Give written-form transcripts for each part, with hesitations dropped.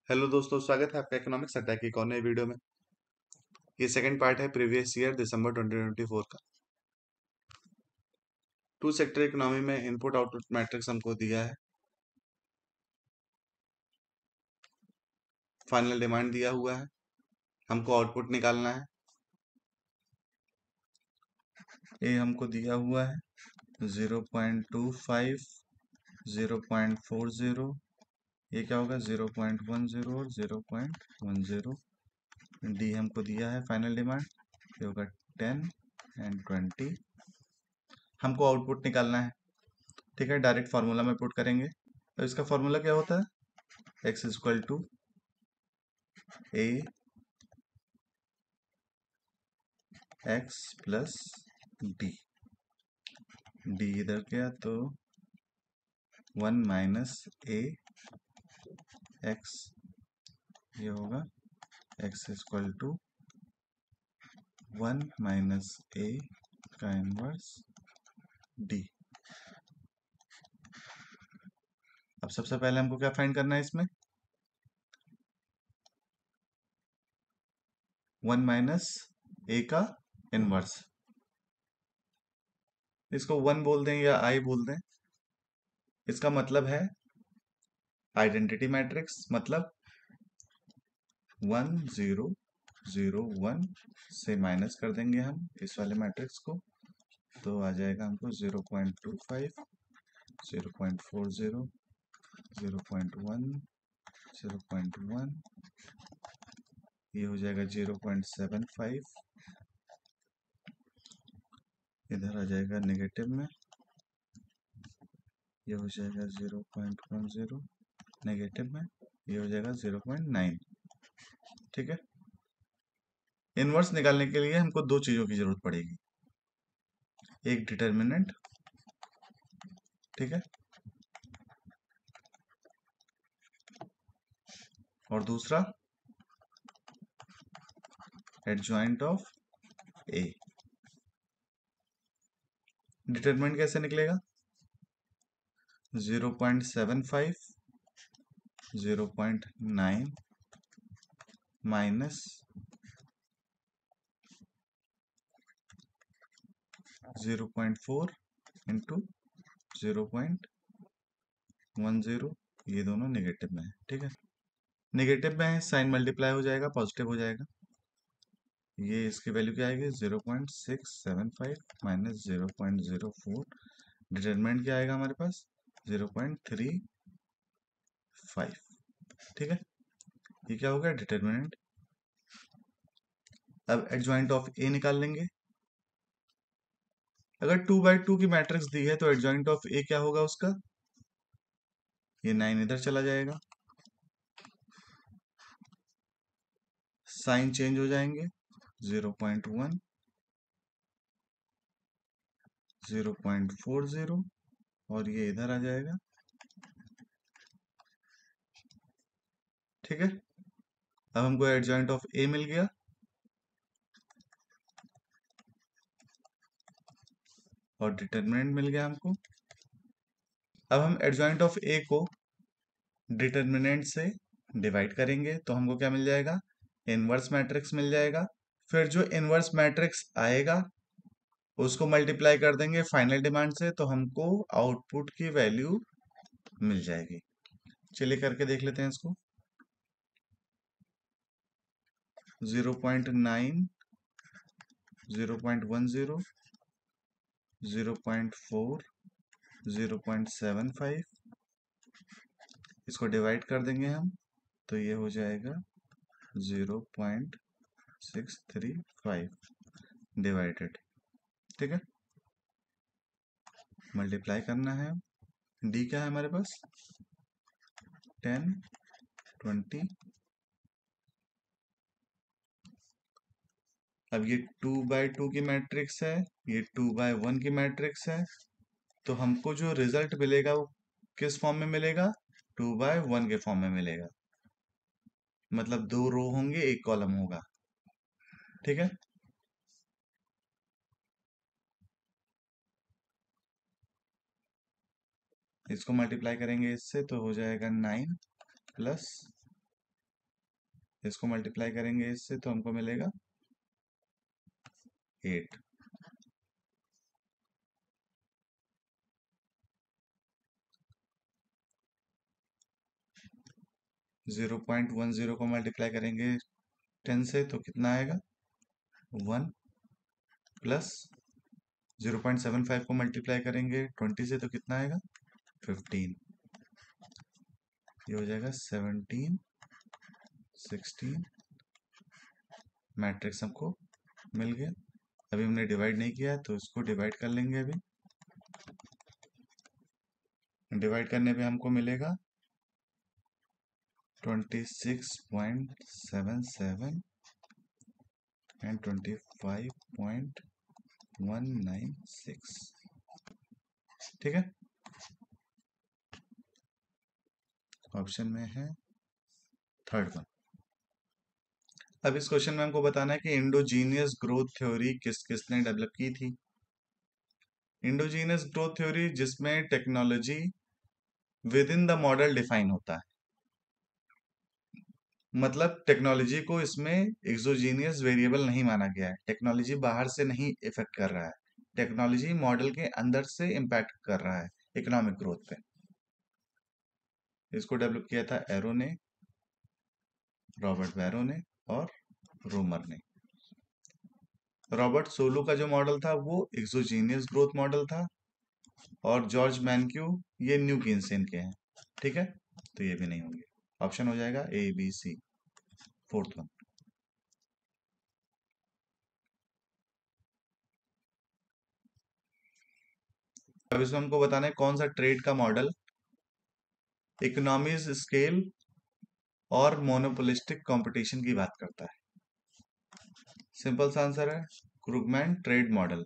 Hello दोस्तों, स्वागत है आपका इकोनॉमिक्स अड्डा की एक और नई वीडियो में। ये सेकंड पार्ट है प्रीवियस ईयर दिसंबर 2024 का। टू सेक्टर इकोनॉमी में इनपुट आउटपुट मैट्रिक्स हमको दिया है। फाइनल डिमांड दिया हुआ है, हमको आउटपुट निकालना है। ये हमको दिया हुआ है 0.25, 0.40, ये क्या होगा 0.10 और 0.10। डी हमको दिया है फाइनल डिमांड, ये होगा 10 एंड 20। हमको आउटपुट निकालना है। ठीक है, डायरेक्ट फार्मूला में पुट करेंगे। तो इसका फार्मूला क्या होता है? x equal to A X plus D. D इधर गया तो 1 - ए एक्स, ये होगा x इक्वल टू 1 - ए का इनवर्स डी। अब सबसे पहले हमको क्या फाइंड करना है इसमें? 1 - ए का इनवर्स। इसको 1 बोल दें या आई बोल दें, इसका मतलब है आइडेंटिटी मैट्रिक्स, मतलब 1 0 0 1 से माइनस कर देंगे हम इस वाले मैट्रिक्स को, तो आ जाएगा हमको 0.25, 0.40, 0.1, 0.1, ये हो जाएगा 0.75, इधर आ जाएगा नेगेटिव में, ये हो जाएगा 0.10 नेगेटिव में, ये हो जाएगा 0.9। ठीक है, इनवर्स निकालने के लिए हमको दो चीजों की जरूरत पड़ेगी, एक डिटर्मिनेंट, ठीक है, और दूसरा एडजॉइंट ऑफ ए। डिटरमिनेंट कैसे निकलेगा? 0.75, 0.9 माइनस 0.4 इंटू 0.10, ये दोनों नेगेटिव में है। ठीक है, नेगेटिव में है, साइन मल्टीप्लाई हो जाएगा, पॉजिटिव हो जाएगा। ये इसकी वैल्यू क्या आएगी? 0.675 माइनस 0.04। डिटरमिनेंट क्या आएगा हमारे पास? 0.35। ठीक है, ये क्या हो गया? डिटरमिनेंट। अब एडजॉइंट ऑफ ए निकाल लेंगे। अगर 2/2 की मैट्रिक्स दी है तो एडजॉइंट ऑफ ए क्या होगा उसका? ये 9 इधर चला जाएगा, साइन चेंज हो जाएंगे, 0.1, 0.40 और ये इधर आ जाएगा। ठीक है, अब हमको एडजॉइंट ऑफ ए मिल गया और डिटरमिनेंट मिल गया हमको। अब हम एडजॉइंट ऑफ ए को डिटरमिनेंट से डिवाइड करेंगे तो हमको क्या मिल जाएगा? इनवर्स मैट्रिक्स मिल जाएगा। फिर जो इनवर्स मैट्रिक्स आएगा उसको मल्टीप्लाई कर देंगे फाइनल डिमांड से, तो हमको आउटपुट की वैल्यू मिल जाएगी। चलिए करके देख लेते हैं इसको। 0.9, 0.10, 0.4, 0.75, इसको डिवाइड कर देंगे हम तो ये हो जाएगा 0.635 डिवाइडेड। ठीक है, मल्टीप्लाई करना है। डी क्या है हमारे पास? 10 20। अब ये 2/2 की मैट्रिक्स है, ये 2/1 की मैट्रिक्स है, तो हमको जो रिजल्ट मिलेगा वो किस फॉर्म में मिलेगा? 2/1 के फॉर्म में मिलेगा, मतलब 2 रो होंगे, एक कॉलम होगा। ठीक है, इसको मल्टीप्लाई करेंगे इससे तो हो जाएगा 9 प्लस इसको मल्टीप्लाई करेंगे इससे तो हमको मिलेगा 8। 0.10 को मल्टीप्लाई करेंगे 10 से तो कितना आएगा 1, प्लस 0.75 को मल्टीप्लाई करेंगे 20 से तो कितना आएगा 15। ये हो जाएगा 17, 16 मैट्रिक्स हमको मिल गया। अभी हमने डिवाइड नहीं किया है तो इसको डिवाइड कर लेंगे। अभी डिवाइड करने पे हमको मिलेगा 26.77 एंड 25.196। ठीक है, ऑप्शन में है थर्ड वन। अब इस क्वेश्चन में हमको बताना है कि इंडोजीनियस ग्रोथ थ्योरी किसने डेवलप की थी। इंडोजीनियस ग्रोथ थ्योरी जिसमें technology with in the model define होता है, मतलब टेक्नोलॉजी को इसमें एक्सोजीनियस वेरिएबल नहीं माना गया है, टेक्नोलॉजी बाहर से नहीं इफेक्ट कर रहा है, टेक्नोलॉजी मॉडल के अंदर से इम्पैक्ट कर रहा है इकोनॉमिक ग्रोथ पे। इसको डेवलप किया था एरो ने, रॉबर्ट बैरो ने और रोमर ने। रॉबर्ट सोलो का जो मॉडल था वो एक्सोजीनियस ग्रोथ मॉडल था और जॉर्ज मैनक्यू ये न्यू कीन्सियन के हैं। ठीक है, तो ये भी नहीं होंगे। ऑप्शन हो जाएगा A B C, fourth one. अब इसमें हमको बताना है कौन सा ट्रेड का मॉडल इकोनॉमीज स्केल और मोनोपोलिस्टिक कंपटीशन की बात करता है। सिंपल सा आंसर है क्रुगमैन ट्रेड मॉडल।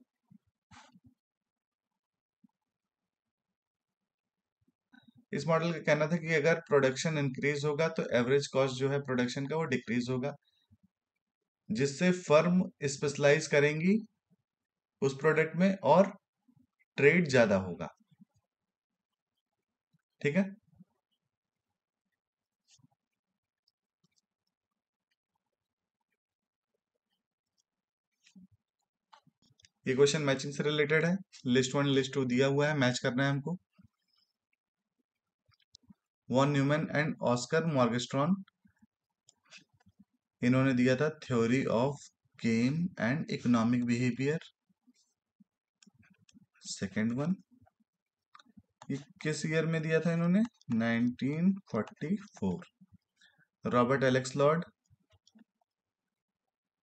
इस मॉडल का कहना था कि अगर प्रोडक्शन इंक्रीज होगा तो एवरेज कॉस्ट जो है प्रोडक्शन का वो डिक्रीज होगा, जिससे फर्म स्पेशलाइज करेंगी उस प्रोडक्ट में और ट्रेड ज्यादा होगा। ठीक है, ये क्वेश्चन मैचिंग से रिलेटेड है। लिस्ट वन लिस्ट टू दिया हुआ है, मैच करना है हमको। वॉन न्यूमैन एंड ऑस्कर मॉर्गेस्ट्रॉन, इन्होंने दिया था theory of game and economic behaviour. Second one, ये किस ईयर में दिया था इन्होंने 1944। रॉबर्ट एलेक्स लॉर्ड,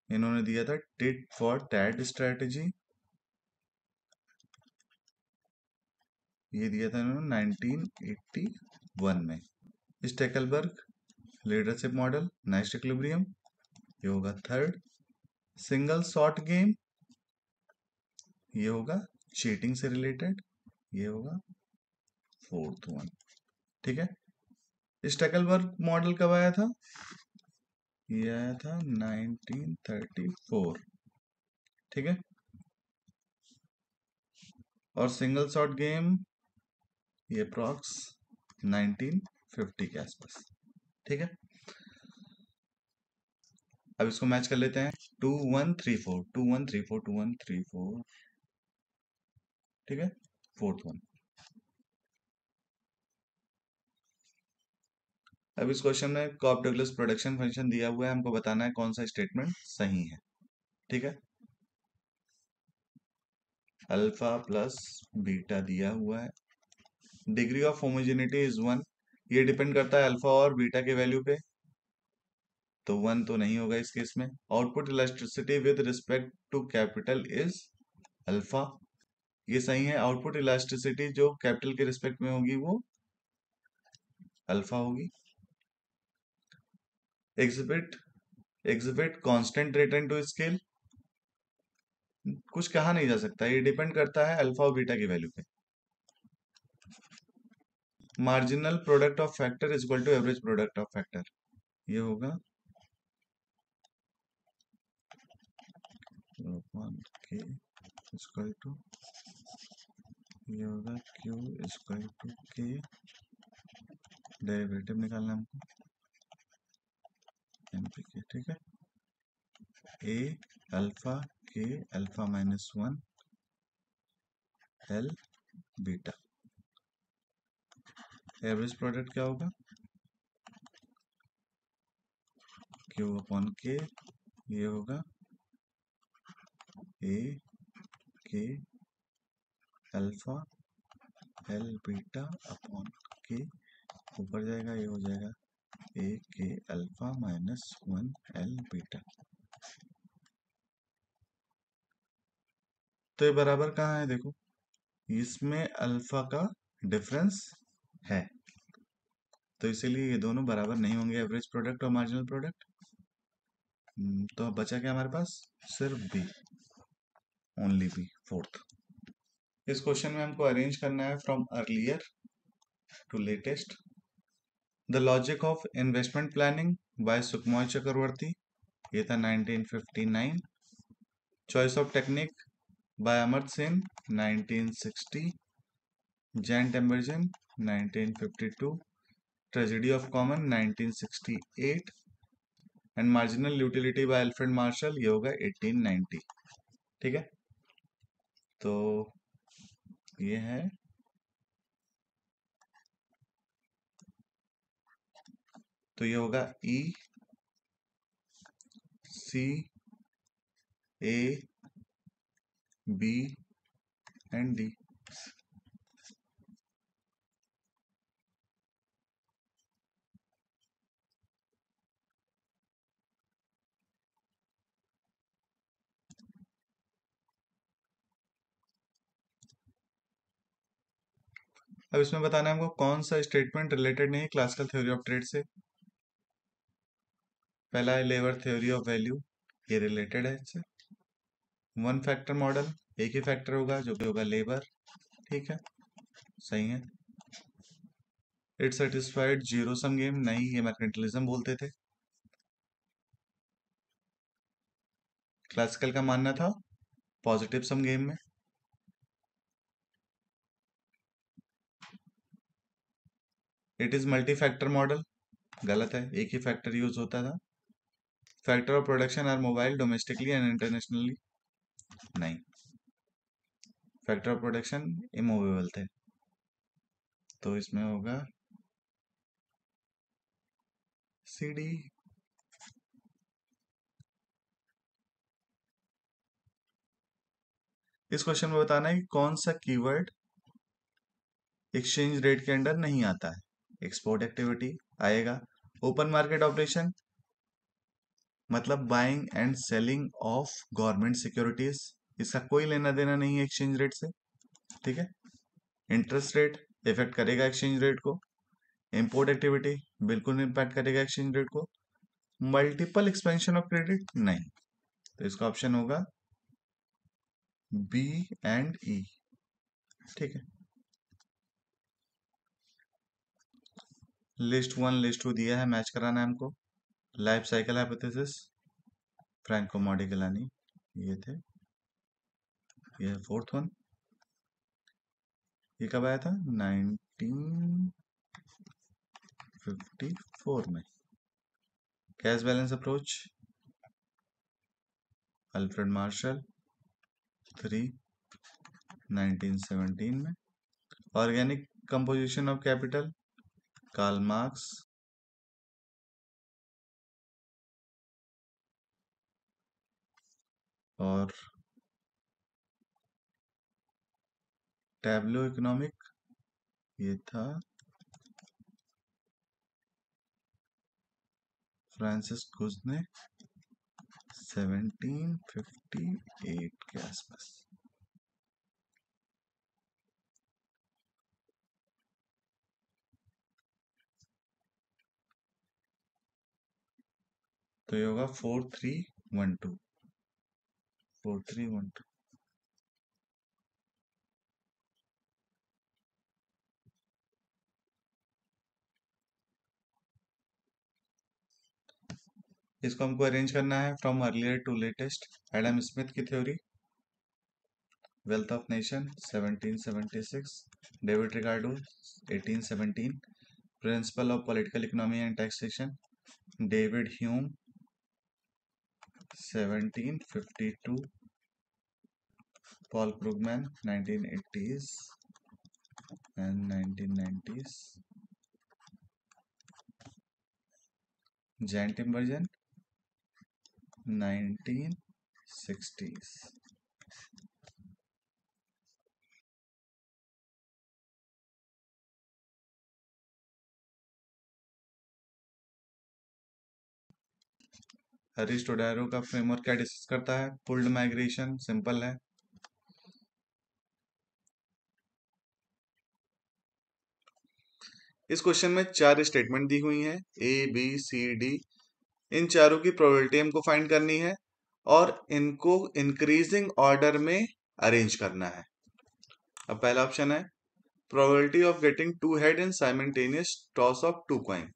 इन्होंने दिया था टिट फॉर टैट स्ट्रेटजी, ये दिया था इन्होंने 1981 में। स्टेकलबर्ग लीडरशिप मॉडल नाइस इक्विलिब्रियम, ये होगा थर्ड। सिंगल शॉट गेम, ये होगा चीटिंग से रिलेटेड, ये होगा फोर्थ वन। ठीक है, स्टेकलबर्ग मॉडल कब आया था, ये आया था 1934। ठीक है, और सिंगल शॉट गेम ये अप्रॉक्स 1950 के आसपास। ठीक है, अब इसको मैच कर लेते हैं 2134 2134 2134। ठीक है, फोर्थ वन। अब इस क्वेश्चन में कॉप डगलस प्रोडक्शन फंक्शन दिया हुआ है, हमको बताना है कौन सा स्टेटमेंट सही है। ठीक है, अल्फा प्लस बीटा दिया हुआ है, डिग्री ऑफ होमोजेनिटी इज 1, ये डिपेंड करता है अल्फा और बीटा के वैल्यू पे, तो 1 तो नहीं होगा इस केस में। Output elasticity with respect to capital is alpha, ये सही है। आउटपुट इलास्टिसिटी जो कैपिटल के रिस्पेक्ट में होगी वो अल्फा होगी। Exhibit exhibit constant return to scale, कुछ कहा नहीं जा सकता, ये डिपेंड करता है अल्फा और बीटा की वैल्यू पे। Marginal product of factor is equal to average product of factor, ये होगा के इक्वल टू, ये होगा Q equal to K, derivative निकालना हमको। NPK, ठीक है। A alpha K alpha -1 L beta. Average product क्या होगा? Q/K, ये होगा A K alpha L beta upon K, ऊपर जाएगा ये हो जाएगा A K alpha -1 L beta. तो ये बराबर कहाँ है? देखो, इसमें अल्फा का डिफरेंस है, तो इसीलिए ये दोनों बराबर नहीं होंगे, एवरेज प्रोडक्ट और मार्जिनल प्रोडक्ट। तो अब बचा क्या हमारे पास? सिर्फ बी, ओनली बी, फोर्थ। इस क्वेश्चन में हमको अरेंज करना है from earlier to latest. The logic of investment planning by Sukumar Chakravarty, ये था 1959। Choice of technique by Amartya Sen 1960। Jan Tinbergen 1952। Tragedy of common 1968 and marginal utility by Alfred Marshall, ये होगा 1890। ठीक है, तो ये है तो ये होगा E C A B and D। अब इसमें बताना है हमको कौन सा स्टेटमेंट रिलेटेड नहीं है क्लासिकल थ्योरी ऑफ ट्रेड से। पहला है लेबर थ्योरी ऑफ वैल्यू, ये रिलेटेड है इससे। वन फैक्टर मॉडल, एक ही फैक्टर होगा जो कि होगा लेबर, ठीक है, सही है। It satisfied zero sum game, नहीं, ये मैर्केंटिलिज्म बोलते थे। क्लासिकल का मानना था पॉजिटिव सम गेम में। It is multi factor model, गलत है, एक ही फैक्टर यूज होता था। Factor of production are mobile domestically and internationally, नहीं, फैक्टर ऑफ प्रोडक्शन इमूवेबल थे, तो इसमें होगा CD। इस क्वेश्चन में बताना है कि कौन सा कीवर्ड एक्सचेंज रेट के अंडर नहीं आता है। एक्सपोर्ट एक्टिविटी आएगा। ओपन मार्केट ऑपरेशन मतलब buying and selling of government securities, इसका कोई लेना देना नहीं है एक्सचेंज रेट से, ठीक है। इंटरेस्ट रेट इफेक्ट करेगा एक्सचेंज रेट को। इंपोर्ट एक्टिविटी बिल्कुल इम्पैक्ट करेगा एक्सचेंज रेट को। मल्टीपल एक्सपेंशन ऑफ क्रेडिट नहीं, तो इसका ऑप्शन होगा बी एंड ई, ठीक है। लिस्ट 1 लिस्ट 2 दिया है, मैच कराना है हमको। लाइफ साइकिल हाइपोथेसिस फ्रैंको मॉडिगेलानी, ये थे, ये फोर्थ वन। ये कब आया था? 1954 में। Cash balance approach Alfred Marshall 3 1917 में। Organic composition of capital Karl Marx, और टैब्लो इकोनॉमिक, ये था फ्रांसिस कुजने 1758 के आसपास। तो ये होगा 4312, 4312। इसको हमको अरेंज करना है from earlier to latest. Adam Smith की theory, wealth of nation 1776, David Ricardo 1817, principle of political economy and taxation David Hume 1752, Paul Krugman 1980s and 1990s, Jan Tinbergen 1960s। अरिस्टोडायरो का फ्रेमवर्क क्या डिस्कस करता है? Pulled migration, simple है। इस question में 4 statement दी हुई हैं, ए बी सी डी। इन चारों की प्रोबेबिलिटी हमको फाइंड करनी है और इनको इंक्रीजिंग ऑर्डर में अरेंज करना है। अब पहला ऑप्शन है probability of getting two head in simultaneous toss of two coin.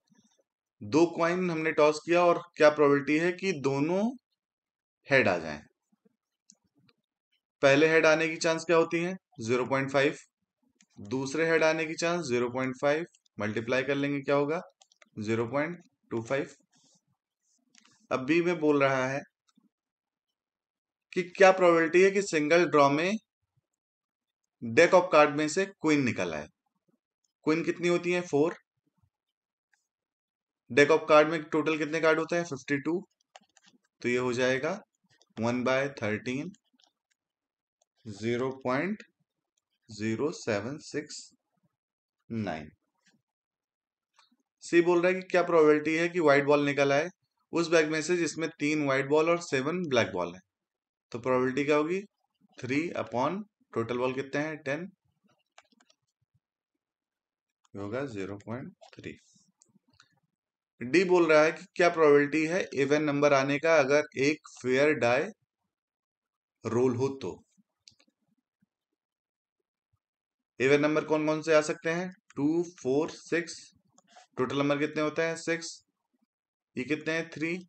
दो कॉइन हमने टॉस किया और क्या प्रोबेबिलिटी है कि दोनों हेड आ जाएं। पहले हेड आने की चांस क्या होती है? 0.5। दूसरे हेड आने की चांस 0.5, मल्टीप्लाई कर लेंगे क्या होगा? 0.25। अब बी में बोल रहा है कि क्या प्रोबेबिलिटी है कि सिंगल ड्रॉ में डेक ऑफ कार्ड में से क्वीन निकल आए। क्वीन कितनी होती है? 4। डेक ऑफ कार्ड में टोटल कितने कार्ड होते हैं? 52। तो ये हो जाएगा 1/13, 0.0769। सी बोल रहा है कि क्या प्रोबेबिलिटी है कि व्हाइट बॉल निकल आए उस बैग में से जिसमें 3 व्हाइट बॉल और 7 ब्लैक बॉल है। तो प्रोबेबिलिटी क्या होगी? 3 अपॉन टोटल बॉल कितने हैं? 10 होगा 0.3। डी बोल रहा है कि क्या प्रोबेबिलिटी है इवन नंबर आने का अगर एक फेयर डाई रोल हो तो। इवन नंबर कौन कौन से आ सकते हैं? 2, 4, 6। टोटल नंबर कितने होते हैं? 6। ये कितने हैं? 3।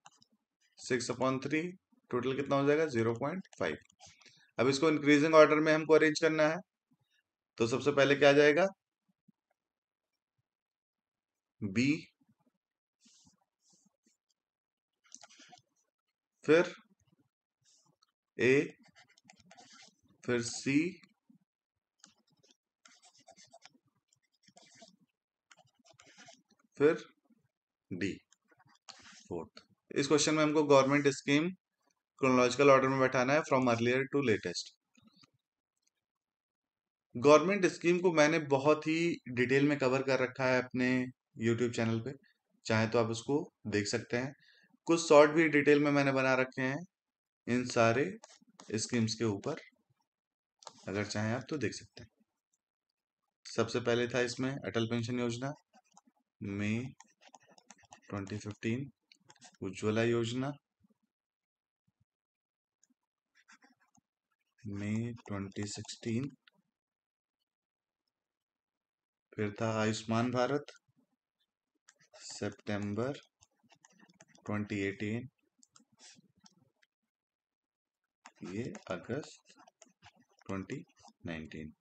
6/3 टोटल कितना हो जाएगा? 0.5। अब इसको इंक्रीजिंग ऑर्डर में हमको अरेंज करना है। तो सबसे पहले क्या आ जाएगा? बी, फिर ए, फिर सी, फिर डी, फोर्थ। इस क्वेश्चन में हमको गवर्नमेंट स्कीम क्रोनोलॉजिकल ऑर्डर में बैठाना है from earlier to latest. Government scheme को मैंने बहुत ही डिटेल में कवर कर रखा है अपने यूट्यूब चैनल पे, चाहे तो आप उसको देख सकते हैं। कुछ शॉर्ट भी डिटेल में मैंने बना रखे हैं इन सारे स्कीम्स के ऊपर, अगर चाहें आप तो देख सकते हैं। सबसे पहले था इसमें अटल पेंशन योजना, मई 2015। उज्ज्वला योजना, मई 2016। फिर था आयुष्मान भारत, सितंबर 2018। ये अगस्त 2019।